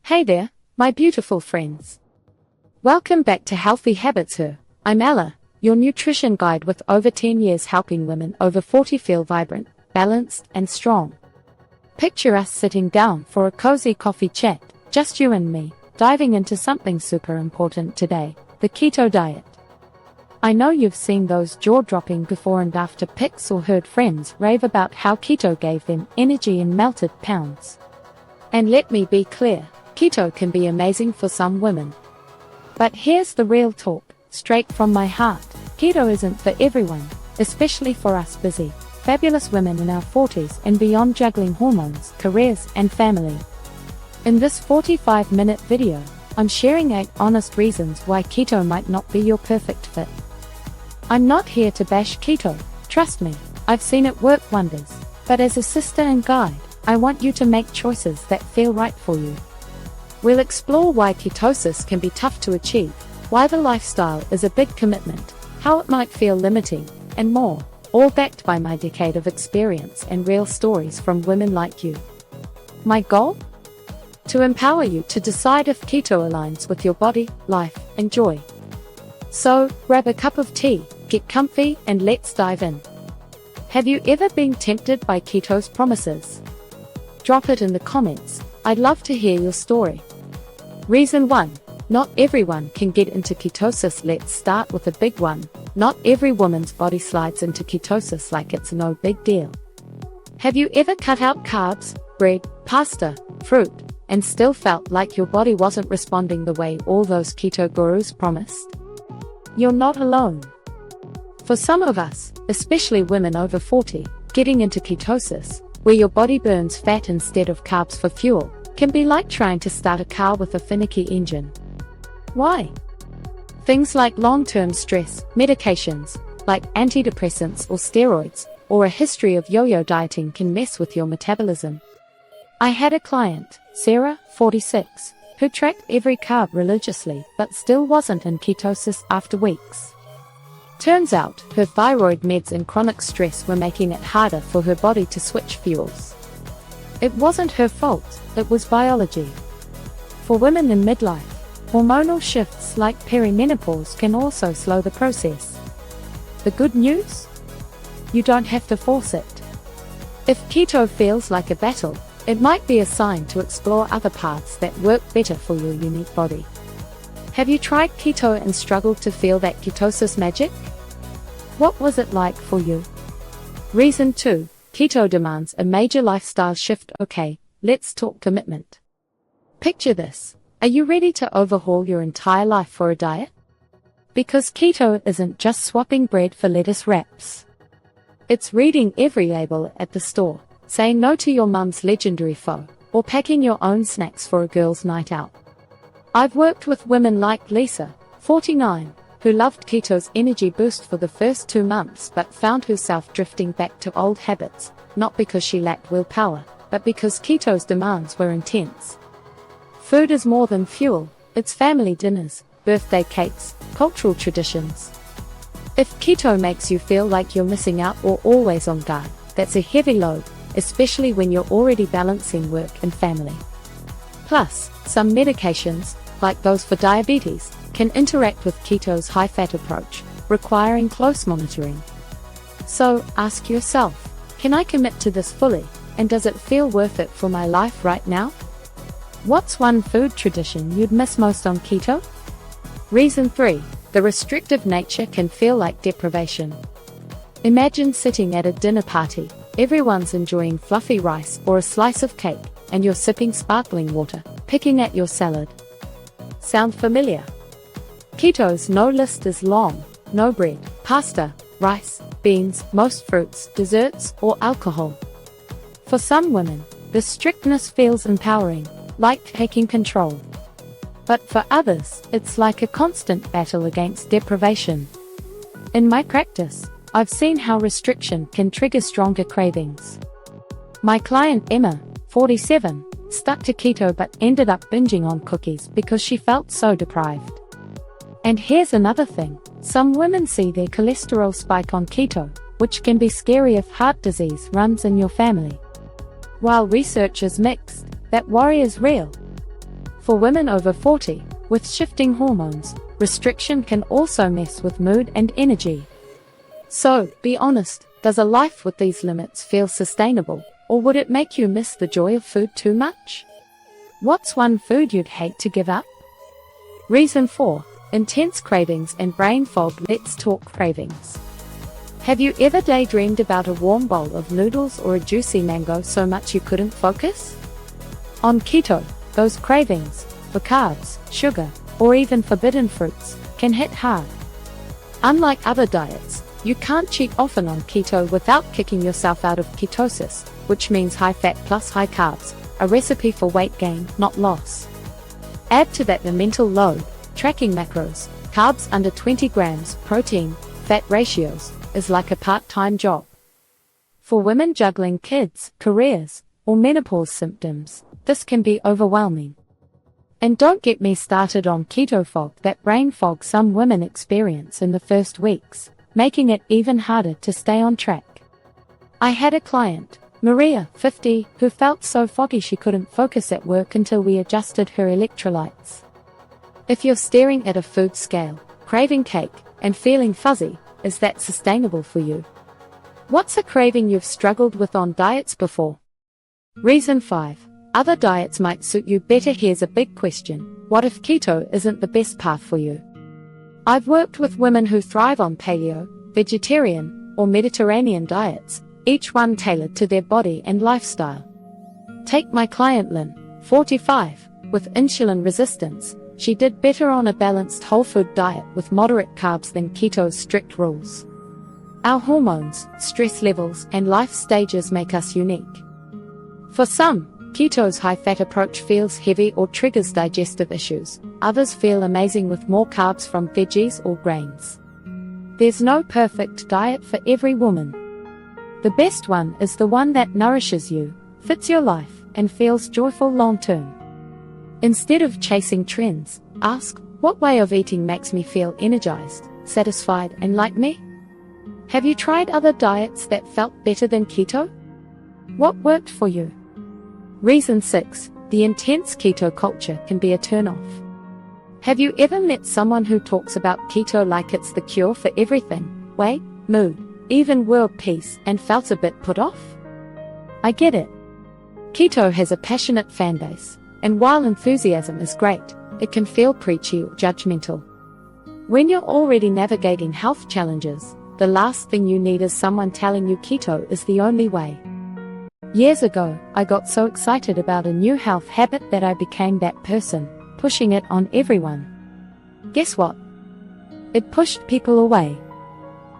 Hey there, my beautiful friends. Welcome back to Healthy Habits Her. I'm Ella, your nutrition guide with over 10 years helping women over 40 feel vibrant, balanced, and strong. Picture us sitting down for a cozy coffee chat, just you and me, diving into something super important today, the keto diet. I know you've seen those jaw-dropping before and after pics or heard friends rave about how keto gave them energy in melted pounds. And let me be clear, keto can be amazing for some women. But here's the real talk, straight from my heart. Keto isn't for everyone, especially for us busy, fabulous women in our 40s and beyond juggling hormones, careers, and family. In this 45-minute video, I'm sharing 8 honest reasons why keto might not be your perfect fit. I'm not here to bash keto, trust me, I've seen it work wonders. But as a sister and guide, I want you to make choices that feel right for you. We'll explore why ketosis can be tough to achieve, why the lifestyle is a big commitment, how it might feel limiting, and more, all backed by my decade of experience and real stories from women like you. My goal? To empower you to decide if keto aligns with your body, life, and joy. So, grab a cup of tea, get comfy, and let's dive in. Have you ever been tempted by keto's promises? Drop it in the comments, I'd love to hear your story. Reason 1. Not everyone can get into ketosis. Let's start with a big one. Not every woman's body slides into ketosis like it's no big deal. Have you ever cut out carbs, bread, pasta, fruit, and still felt like your body wasn't responding the way all those keto gurus promised? You're not alone. For some of us, especially women over 40, getting into ketosis, where your body burns fat instead of carbs for fuel, can be like trying to start a car with a finicky engine. Why? Things like long-term stress, medications, like antidepressants or steroids, or a history of yo-yo dieting can mess with your metabolism. I had a client, Sarah, 46, who tracked every carb religiously but still wasn't in ketosis after weeks. Turns out, her thyroid meds and chronic stress were making it harder for her body to switch fuels. It wasn't her fault, it was biology. For women in midlife, hormonal shifts like perimenopause can also slow the process. The good news? You don't have to force it. If keto feels like a battle, it might be a sign to explore other paths that work better for your unique body. Have you tried keto and struggled to feel that ketosis magic? What was it like for you? Reason 2. Keto demands a major lifestyle shift. Okay, let's talk commitment. Picture this. Are you ready to overhaul your entire life for a diet? Because keto isn't just swapping bread for lettuce wraps. It's reading every label at the store, saying no to your mum's legendary pho, or packing your own snacks for a girl's night out. I've worked with women like Lisa, 49, who loved keto's energy boost for the first 2 months but found herself drifting back to old habits, not because she lacked willpower, but because keto's demands were intense. Food is more than fuel, it's family dinners, birthday cakes, cultural traditions. If keto makes you feel like you're missing out or always on guard, that's a heavy load, especially when you're already balancing work and family. Plus, some medications, like those for diabetes, can interact with keto's high-fat approach, requiring close monitoring. So, ask yourself, can I commit to this fully, and does it feel worth it for my life right now? What's one food tradition you'd miss most on keto? Reason 3. The restrictive nature can feel like deprivation. Imagine sitting at a dinner party, everyone's enjoying fluffy rice or a slice of cake, and you're sipping sparkling water, picking at your salad. Sound familiar? Keto's no list is long: no bread, pasta, rice, beans, most fruits, desserts, or alcohol. For some women, the strictness feels empowering, like taking control. But for others, it's like a constant battle against deprivation. In my practice, I've seen how restriction can trigger stronger cravings. My client Emma, 47, stuck to keto but ended up binging on cookies because she felt so deprived. And here's another thing, some women see their cholesterol spike on keto, which can be scary if heart disease runs in your family. While research is mixed, that worry is real. For women over 40, with shifting hormones, restriction can also mess with mood and energy. So, be honest, does a life with these limits feel sustainable, or would it make you miss the joy of food too much? What's one food you'd hate to give up? Reason 4. Intense cravings and brain fog. Let's talk cravings. Have you ever daydreamed about a warm bowl of noodles or a juicy mango so much you couldn't focus? On keto, those cravings for carbs, sugar, or even forbidden fruits can hit hard. Unlike other diets, you can't cheat often on keto without kicking yourself out of ketosis, which means high fat plus high carbs, a recipe for weight gain, not loss. Add to that the mental load, tracking macros, carbs under 20 grams, protein, fat ratios, is like a part-time job. For women juggling kids, careers, or menopause symptoms, this can be overwhelming. And don't get me started on keto fog, that brain fog some women experience in the first weeks, making it even harder to stay on track. I had a client, Maria, 50, who felt so foggy she couldn't focus at work until we adjusted her electrolytes. If you're staring at a food scale, craving cake, and feeling fuzzy, is that sustainable for you? What's a craving you've struggled with on diets before? Reason 5. Other diets might suit you better. Here's a big question. What if keto isn't the best path for you? I've worked with women who thrive on paleo, vegetarian, or Mediterranean diets, each one tailored to their body and lifestyle. Take my client Lynn, 45, with insulin resistance. She did better on a balanced whole food diet with moderate carbs than keto's strict rules. Our hormones, stress levels, and life stages make us unique. For some, keto's high-fat approach feels heavy or triggers digestive issues. Others feel amazing with more carbs from veggies or grains. There's no perfect diet for every woman. The best one is the one that nourishes you, fits your life, and feels joyful long-term. Instead of chasing trends, ask, what way of eating makes me feel energized, satisfied, and like me? Have you tried other diets that felt better than keto? What worked for you? Reason 6. The intense keto culture can be a turn-off. Have you ever met someone who talks about keto like it's the cure for everything, weight, mood, even world peace, and felt a bit put off? I get it. Keto has a passionate fanbase, and while enthusiasm is great, it can feel preachy or judgmental. When you're already navigating health challenges, the last thing you need is someone telling you keto is the only way. Years ago, I got so excited about a new health habit that I became that person, pushing it on everyone. Guess what? It pushed people away.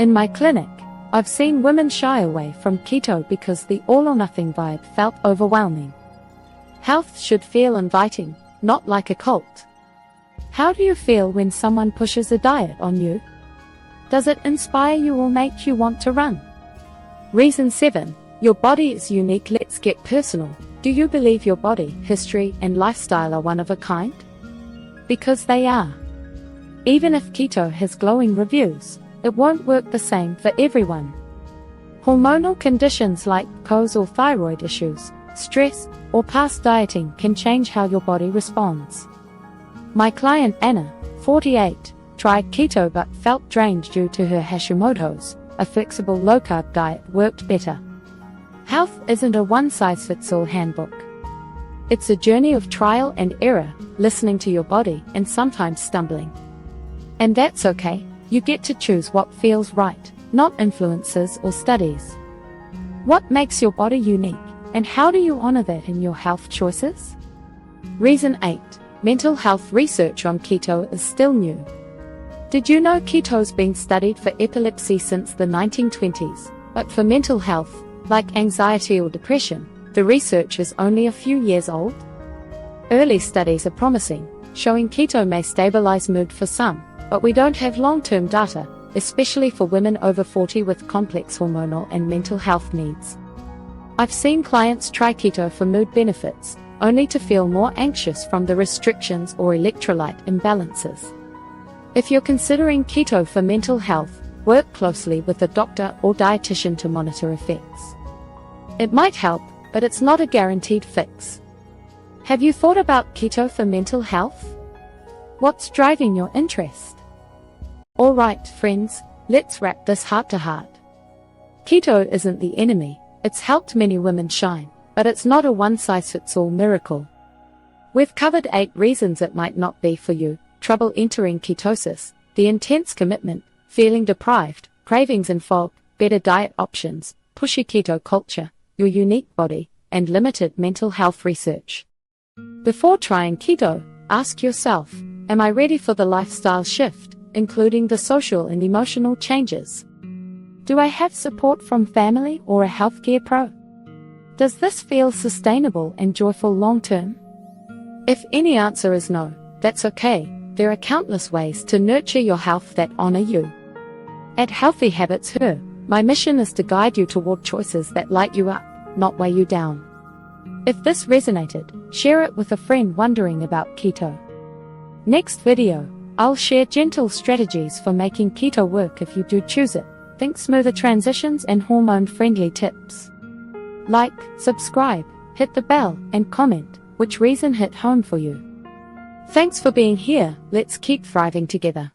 In my clinic, I've seen women shy away from keto because the all-or-nothing vibe felt overwhelming. Health should feel inviting, not like a cult. How do you feel when someone pushes a diet on you? Does it inspire you or make you want to run? Reason 7. Your body is unique. Let's get personal. Do you believe your body, history, and lifestyle are one of a kind? Because they are. Even if keto has glowing reviews, it won't work the same for everyone. Hormonal conditions like PCOS or thyroid issues, stress, or past dieting can change how your body responds. My client Anna, 48, tried keto but felt drained due to her Hashimoto's. A flexible low-carb diet worked better. Health isn't a one-size-fits-all handbook. It's a journey of trial and error, listening to your body and sometimes stumbling. And that's okay. You get to choose what feels right, not influences or studies. What makes your body unique? And how do you honor that in your health choices? Reason 8. Mental health research on keto is still new. Did you know keto's been studied for epilepsy since the 1920s, but for mental health, like anxiety or depression, the research is only a few years old? Early studies are promising, showing keto may stabilize mood for some, but we don't have long-term data, especially for women over 40 with complex hormonal and mental health needs. I've seen clients try keto for mood benefits, only to feel more anxious from the restrictions or electrolyte imbalances. If you're considering keto for mental health, work closely with a doctor or dietitian to monitor effects. It might help, but it's not a guaranteed fix. Have you thought about keto for mental health? What's driving your interest? Alright, friends, let's wrap this heart to heart. Keto isn't the enemy, it's helped many women shine, but it's not a one-size-fits-all miracle. We've covered 8 reasons it might not be for you: trouble entering ketosis, the intense commitment, feeling deprived, cravings and fog, better diet options, pushy keto culture, your unique body, and limited mental health research. Before trying keto, ask yourself, am I ready for the lifestyle shift, including the social and emotional changes? Do I have support from family or a healthcare pro? Does this feel sustainable and joyful long-term? If any answer is no, that's okay. There are countless ways to nurture your health that honor you. At Healthy Habits Her, my mission is to guide you toward choices that light you up, not weigh you down. If this resonated, share it with a friend wondering about keto. Next video, I'll share gentle strategies for making keto work if you do choose it. Think smoother transitions and hormone-friendly tips. Like, subscribe, hit the bell, and comment which reason hit home for you. Thanks for being here. Let's keep thriving together.